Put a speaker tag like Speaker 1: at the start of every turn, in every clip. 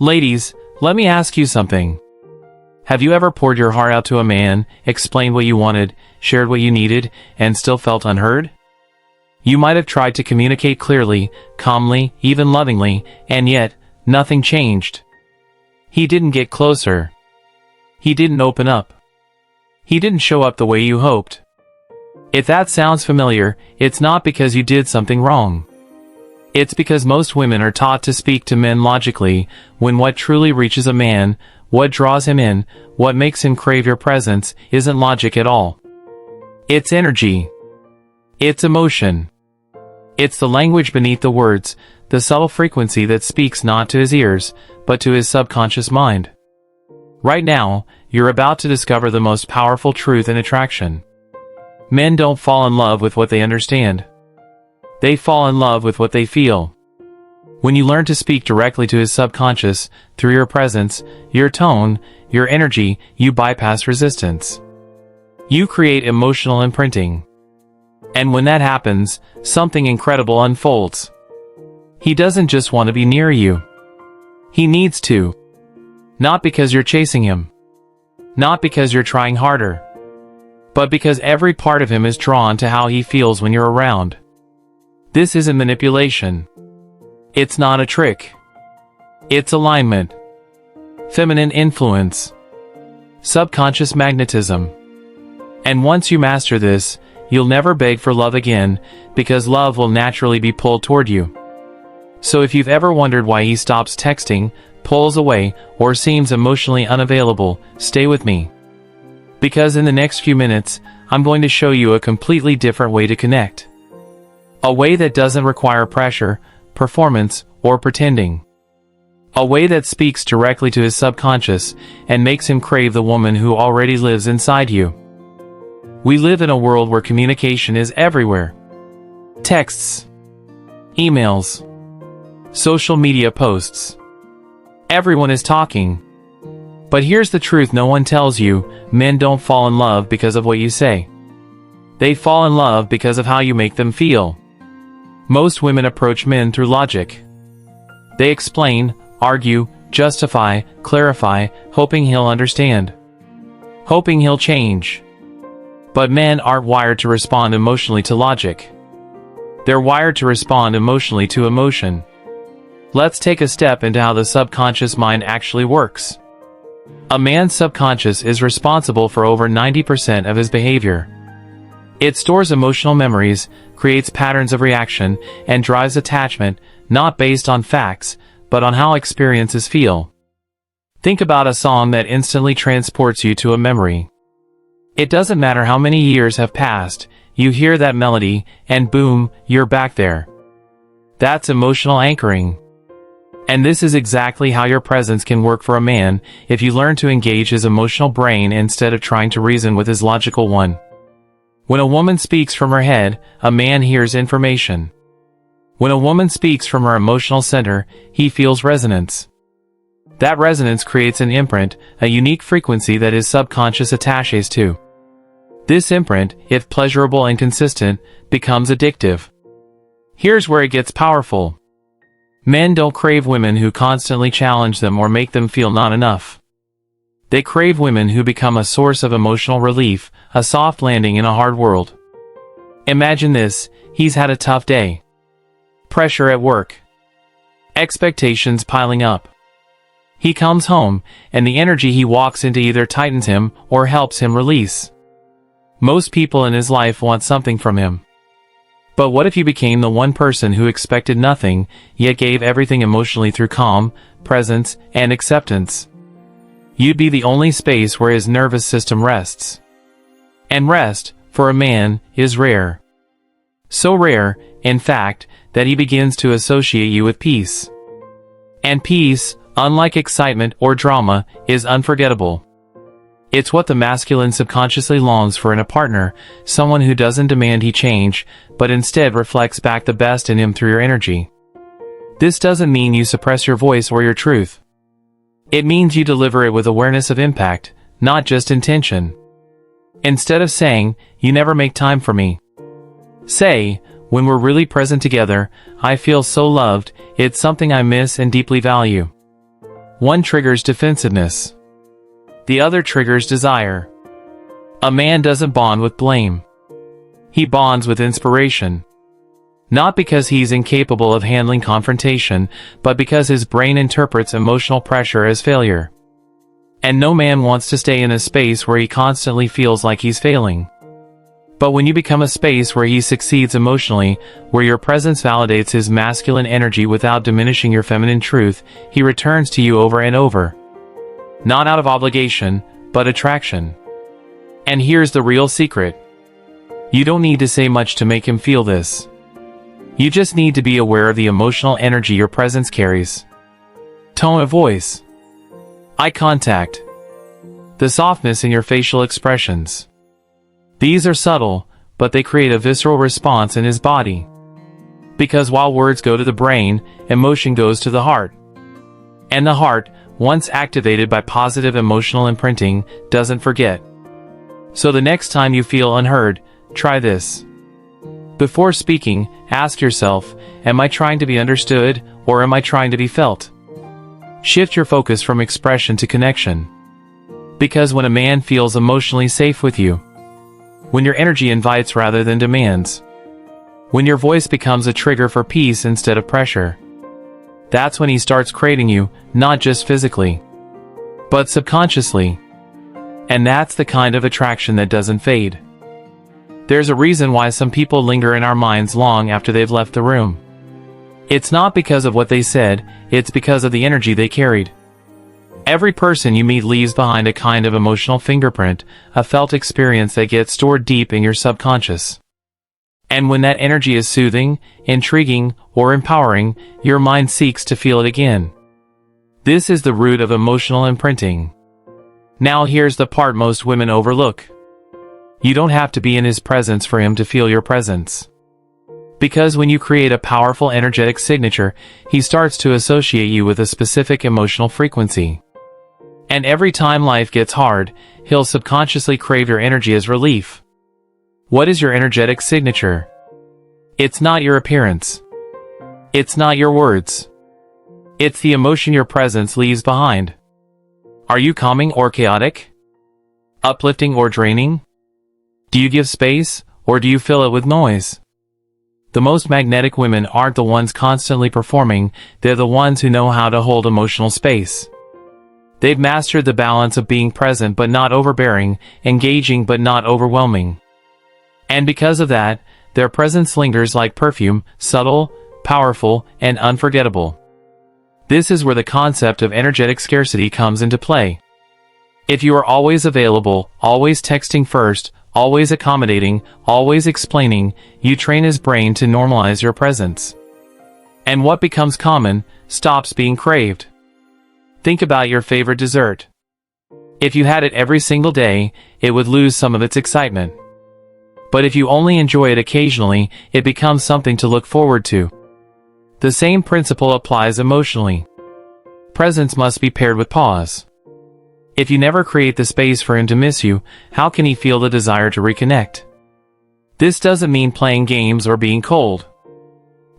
Speaker 1: Ladies, let me ask you something. Have you ever poured your heart out to a man, explained what you wanted, shared what you needed, and still felt unheard? You might have tried to communicate clearly, calmly, even lovingly, and yet, nothing changed. He didn't get closer. He didn't open up. He didn't show up the way you hoped. If that sounds familiar, it's not because you did something wrong. It's because most women are taught to speak to men logically, when what truly reaches a man, what draws him in, what makes him crave your presence, isn't logic at all. It's energy. It's emotion. It's the language beneath the words, the subtle frequency that speaks not to his ears, but to his subconscious mind. Right now, you're about to discover the most powerful truth in attraction. Men don't fall in love with what they understand. They fall in love with what they feel. When you learn to speak directly to his subconscious, through your presence, your tone, your energy, you bypass resistance. You create emotional imprinting. And when that happens, something incredible unfolds. He doesn't just want to be near you. He needs to. Not because you're chasing him. Not because you're trying harder. But because every part of him is drawn to how he feels when you're around. This isn't manipulation. It's not a trick. It's alignment. Feminine influence. Subconscious magnetism. And once you master this, you'll never beg for love again, because love will naturally be pulled toward you. So if you've ever wondered why he stops texting, pulls away, or seems emotionally unavailable, stay with me. Because in the next few minutes, I'm going to show you a completely different way to connect. A way that doesn't require pressure, performance, or pretending. A way that speaks directly to his subconscious and makes him crave the woman who already lives inside you. We live in a world where communication is everywhere. Texts, emails, social media posts. Everyone is talking. But here's the truth no one tells you: men don't fall in love because of what you say. They fall in love because of how you make them feel. Most women approach men through logic. They explain, argue, justify, clarify, hoping he'll understand. Hoping he'll change. But men aren't wired to respond emotionally to logic. They're wired to respond emotionally to emotion. Let's take a step into how the subconscious mind actually works. A man's subconscious is responsible for over 90% of his behavior. It stores emotional memories, creates patterns of reaction, and drives attachment, not based on facts, but on how experiences feel. Think about a song that instantly transports you to a memory. It doesn't matter how many years have passed, you hear that melody, and boom, you're back there. That's emotional anchoring. And this is exactly how your presence can work for a man, if you learn to engage his emotional brain instead of trying to reason with his logical one. When a woman speaks from her head, a man hears information. When a woman speaks from her emotional center, he feels resonance. That resonance creates an imprint, a unique frequency that his subconscious attaches to. This imprint, if pleasurable and consistent, becomes addictive. Here's where it gets powerful. Men don't crave women who constantly challenge them or make them feel not enough. They crave women who become a source of emotional relief, a soft landing in a hard world. Imagine this: he's had a tough day. Pressure at work. Expectations piling up. He comes home, and the energy he walks into either tightens him or helps him release. Most people in his life want something from him. But what if you became the one person who expected nothing, yet gave everything emotionally through calm, presence, and acceptance? You'd be the only space where his nervous system rests. And rest, for a man, is rare. So rare, in fact, that he begins to associate you with peace. And peace, unlike excitement or drama, is unforgettable. It's what the masculine subconsciously longs for in a partner, someone who doesn't demand he change, but instead reflects back the best in him through your energy. This doesn't mean you suppress your voice or your truth. It means you deliver it with awareness of impact, not just intention. Instead of saying, "You never make time for me," say, "When we're really present together, I feel so loved, it's something I miss and deeply value." One triggers defensiveness. The other triggers desire. A man doesn't bond with blame. He bonds with inspiration. Not because he's incapable of handling confrontation, but because his brain interprets emotional pressure as failure. And no man wants to stay in a space where he constantly feels like he's failing. But when you become a space where he succeeds emotionally, where your presence validates his masculine energy without diminishing your feminine truth, he returns to you over and over. Not out of obligation, but attraction. And here's the real secret. You don't need to say much to make him feel this. You just need to be aware of the emotional energy your presence carries. Tone of voice. Eye contact. The softness in your facial expressions. These are subtle, but they create a visceral response in his body. Because while words go to the brain, emotion goes to the heart. And the heart, once activated by positive emotional imprinting, doesn't forget. So the next time you feel unheard, try this. Before speaking, ask yourself, am I trying to be understood, or am I trying to be felt? Shift your focus from expression to connection. Because when a man feels emotionally safe with you, when your energy invites rather than demands, when your voice becomes a trigger for peace instead of pressure, that's when he starts craving you, not just physically, but subconsciously. And that's the kind of attraction that doesn't fade. There's a reason why some people linger in our minds long after they've left the room. It's not because of what they said, it's because of the energy they carried. Every person you meet leaves behind a kind of emotional fingerprint, a felt experience that gets stored deep in your subconscious. And when that energy is soothing, intriguing, or empowering, your mind seeks to feel it again. This is the root of emotional imprinting. Now here's the part most women overlook. You don't have to be in his presence for him to feel your presence. Because when you create a powerful energetic signature, he starts to associate you with a specific emotional frequency. And every time life gets hard, he'll subconsciously crave your energy as relief. What is your energetic signature? It's not your appearance. It's not your words. It's the emotion your presence leaves behind. Are you calming or chaotic? Uplifting or draining? Do you give space, or do you fill it with noise? The most magnetic women aren't the ones constantly performing, they're the ones who know how to hold emotional space. They've mastered the balance of being present but not overbearing, engaging but not overwhelming. And because of that, their presence lingers like perfume, subtle, powerful, and unforgettable. This is where the concept of energetic scarcity comes into play. If you are always available, always texting first, always accommodating, always explaining, you train his brain to normalize your presence. And what becomes common, stops being craved. Think about your favorite dessert. If you had it every single day, it would lose some of its excitement. But if you only enjoy it occasionally, it becomes something to look forward to. The same principle applies emotionally. Presence must be paired with pause. If you never create the space for him to miss you, how can he feel the desire to reconnect? This doesn't mean playing games or being cold.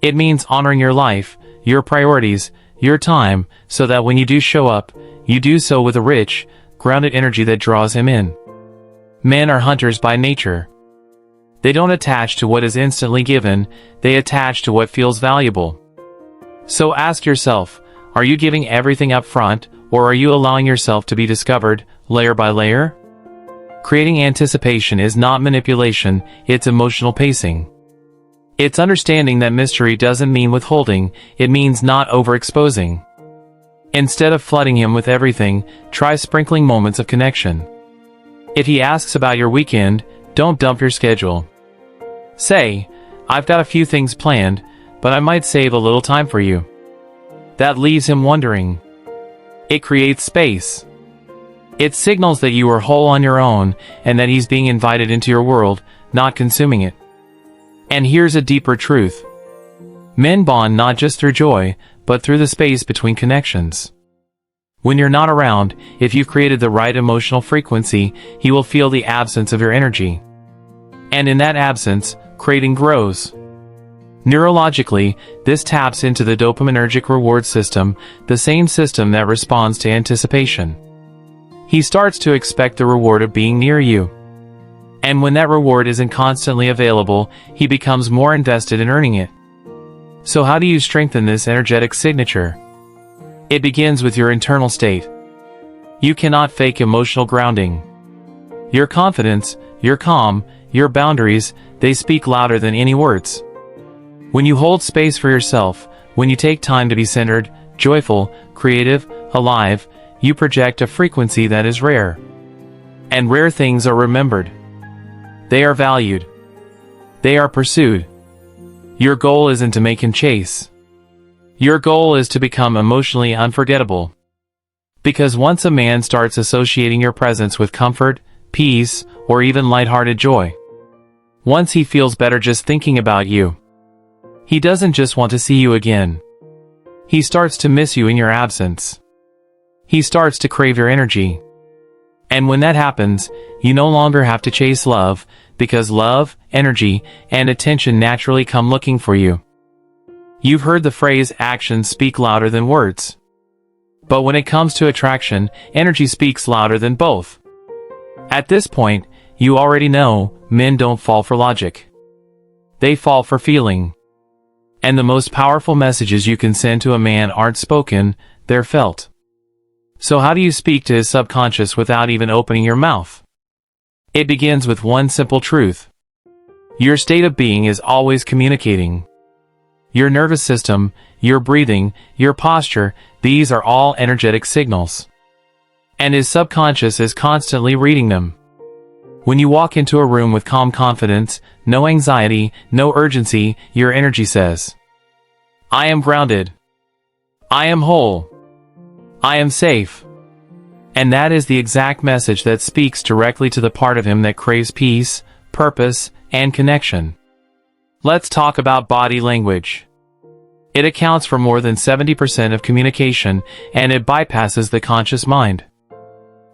Speaker 1: It means honoring your life, your priorities, your time, so that when you do show up, you do so with a rich, grounded energy that draws him in. Men are hunters by nature. They don't attach to what is instantly given, they attach to what feels valuable. So ask yourself, are you giving everything up front, or are you allowing yourself to be discovered, layer by layer? Creating anticipation is not manipulation, it's emotional pacing. It's understanding that mystery doesn't mean withholding, it means not overexposing. Instead of flooding him with everything, try sprinkling moments of connection. If he asks about your weekend, don't dump your schedule. Say, I've got a few things planned, but I might save a little time for you. That leaves him wondering. It creates space. It signals that you are whole on your own, and that he's being invited into your world, not consuming it. And here's a deeper truth. Men bond not just through joy, but through the space between connections. When you're not around, if you've created the right emotional frequency, he will feel the absence of your energy. And in that absence, craving grows. Neurologically, this taps into the dopaminergic reward system, the same system that responds to anticipation. He starts to expect the reward of being near you. And when that reward isn't constantly available, he becomes more invested in earning it. So how do you strengthen this energetic signature? It begins with your internal state. You cannot fake emotional grounding. Your confidence, your calm, your boundaries, they speak louder than any words. When you hold space for yourself, when you take time to be centered, joyful, creative, alive, you project a frequency that is rare. And rare things are remembered. They are valued. They are pursued. Your goal isn't to make him chase. Your goal is to become emotionally unforgettable. Because once a man starts associating your presence with comfort, peace, or even lighthearted joy, once he feels better just thinking about you, he doesn't just want to see you again. He starts to miss you in your absence. He starts to crave your energy. And when that happens, you no longer have to chase love, because love, energy, and attention naturally come looking for you. You've heard the phrase, actions speak louder than words. But when it comes to attraction, energy speaks louder than both. At this point, you already know, men don't fall for logic. They fall for feeling. And the most powerful messages you can send to a man aren't spoken, they're felt. So how do you speak to his subconscious without even opening your mouth? It begins with one simple truth. Your state of being is always communicating. Your nervous system, your breathing, your posture, these are all energetic signals. And his subconscious is constantly reading them. When you walk into a room with calm confidence, no anxiety, no urgency, your energy says, I am grounded. I am whole. I am safe. And that is the exact message that speaks directly to the part of him that craves peace, purpose, and connection. Let's talk about body language. It accounts for more than 70% of communication, and it bypasses the conscious mind.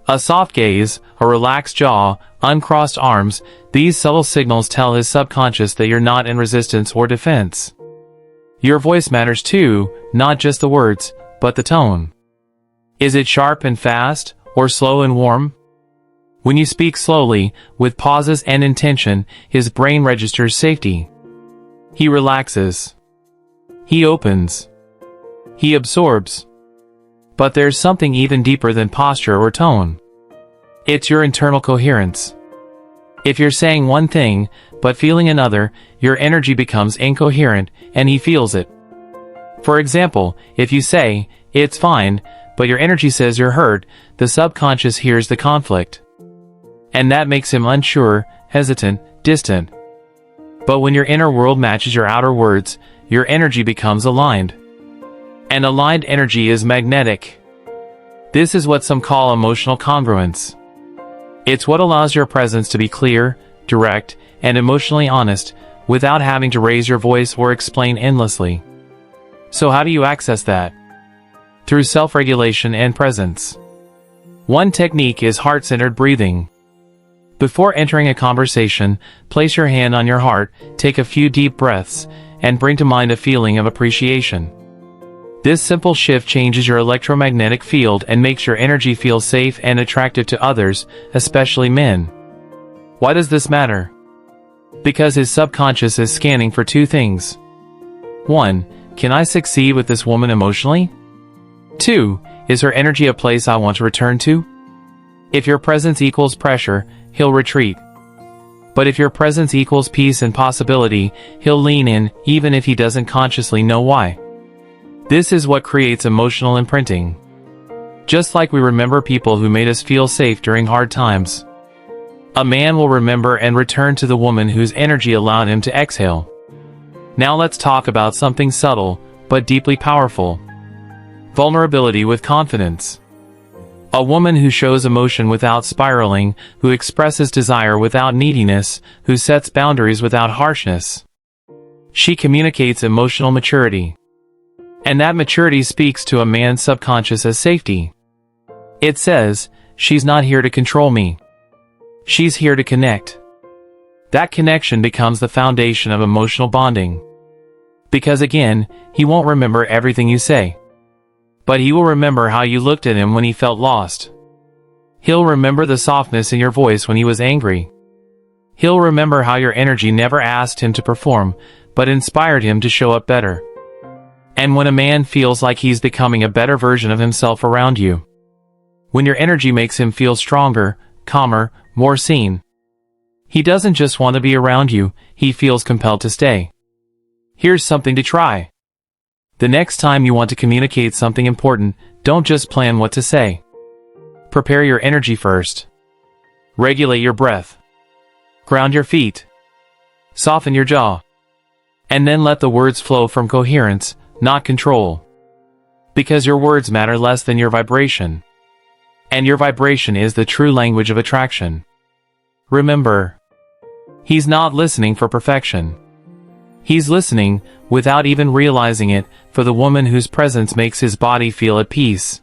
Speaker 1: A soft gaze, a relaxed jaw, uncrossed arms, these subtle signals tell his subconscious that you're not in resistance or defense. Your voice matters too, not just the words, but the tone. Is it sharp and fast, or slow and warm? When you speak slowly, with pauses and intention, his brain registers safety. He relaxes. He opens. He absorbs. But there's something even deeper than posture or tone. It's your internal coherence. If you're saying one thing, but feeling another, your energy becomes incoherent, and he feels it. For example, if you say, it's fine, but your energy says you're hurt, the subconscious hears the conflict. And that makes him unsure, hesitant, distant. But when your inner world matches your outer words, your energy becomes aligned. And aligned energy is magnetic. This is what some call emotional congruence. It's what allows your presence to be clear, direct, and emotionally honest, without having to raise your voice or explain endlessly. So how do you access that? Through self-regulation and presence. One technique is heart-centered breathing. Before entering a conversation, place your hand on your heart, take a few deep breaths, and bring to mind a feeling of appreciation. This simple shift changes your electromagnetic field and makes your energy feel safe and attractive to others, especially men. Why does this matter? Because his subconscious is scanning for two things. 1. Can I succeed with this woman emotionally? 2. Is her energy a place I want to return to? If your presence equals pressure, he'll retreat. But if your presence equals peace and possibility, he'll lean in, even if he doesn't consciously know why. This is what creates emotional imprinting. Just like we remember people who made us feel safe during hard times, a man will remember and return to the woman whose energy allowed him to exhale. Now let's talk about something subtle, but deeply powerful. Vulnerability with confidence. A woman who shows emotion without spiraling, who expresses desire without neediness, who sets boundaries without harshness. She communicates emotional maturity. And that maturity speaks to a man's subconscious as safety. It says, she's not here to control me. She's here to connect. That connection becomes the foundation of emotional bonding. Because again, he won't remember everything you say. But he will remember how you looked at him when he felt lost. He'll remember the softness in your voice when he was angry. He'll remember how your energy never asked him to perform, but inspired him to show up better. And when a man feels like he's becoming a better version of himself around you, when your energy makes him feel stronger, calmer, more seen, he doesn't just want to be around you, he feels compelled to stay. Here's something to try. The next time you want to communicate something important, don't just plan what to say. Prepare your energy first. Regulate your breath. Ground your feet. Soften your jaw. And then let the words flow from coherence, not control. Because your words matter less than your vibration. And your vibration is the true language of attraction. Remember, he's not listening for perfection. He's listening, without even realizing it, for the woman whose presence makes his body feel at peace,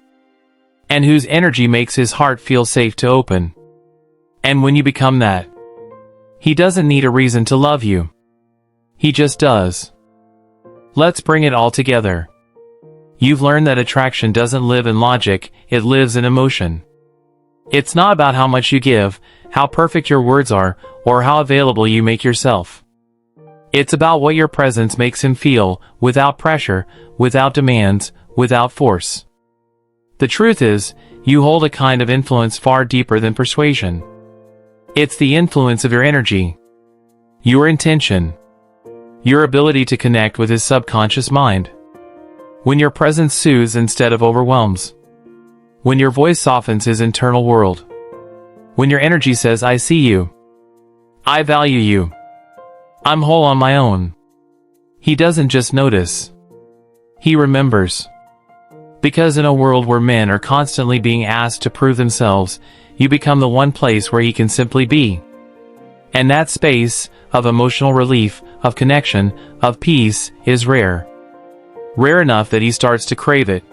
Speaker 1: and whose energy makes his heart feel safe to open. And when you become that, he doesn't need a reason to love you. He just does. Let's bring it all together. You've learned that attraction doesn't live in logic, it lives in emotion. It's not about how much you give, how perfect your words are, or how available you make yourself. It's about what your presence makes him feel, without pressure, without demands, without force. The truth is, you hold a kind of influence far deeper than persuasion. It's the influence of your energy, your intention, your ability to connect with his subconscious mind. When your presence soothes instead of overwhelms. When your voice softens his internal world. When your energy says, I see you. I value you. I'm whole on my own. He doesn't just notice. He remembers. Because in a world where men are constantly being asked to prove themselves, you become the one place where he can simply be. And that space, of emotional relief, of connection, of peace, is rare. Rare enough that he starts to crave it.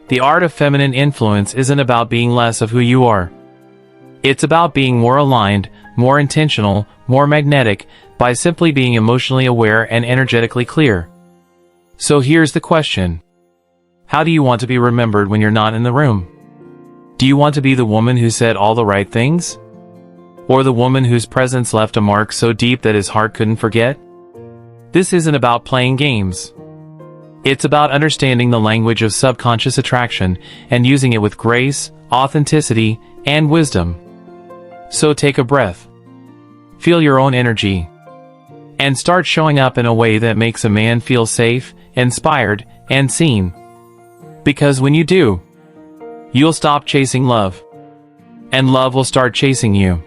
Speaker 1: The art of feminine influence isn't about being less of who you are. It's about being more aligned, more intentional, more magnetic, by simply being emotionally aware and energetically clear. So here's the question. How do you want to be remembered when you're not in the room? Do you want to be the woman who said all the right things? Or the woman whose presence left a mark so deep that his heart couldn't forget? This isn't about playing games. It's about understanding the language of subconscious attraction and using it with grace, authenticity, and wisdom. So take a breath. Feel your own energy. And start showing up in a way that makes a man feel safe, inspired, and seen. Because when you do, you'll stop chasing love. And love will start chasing you.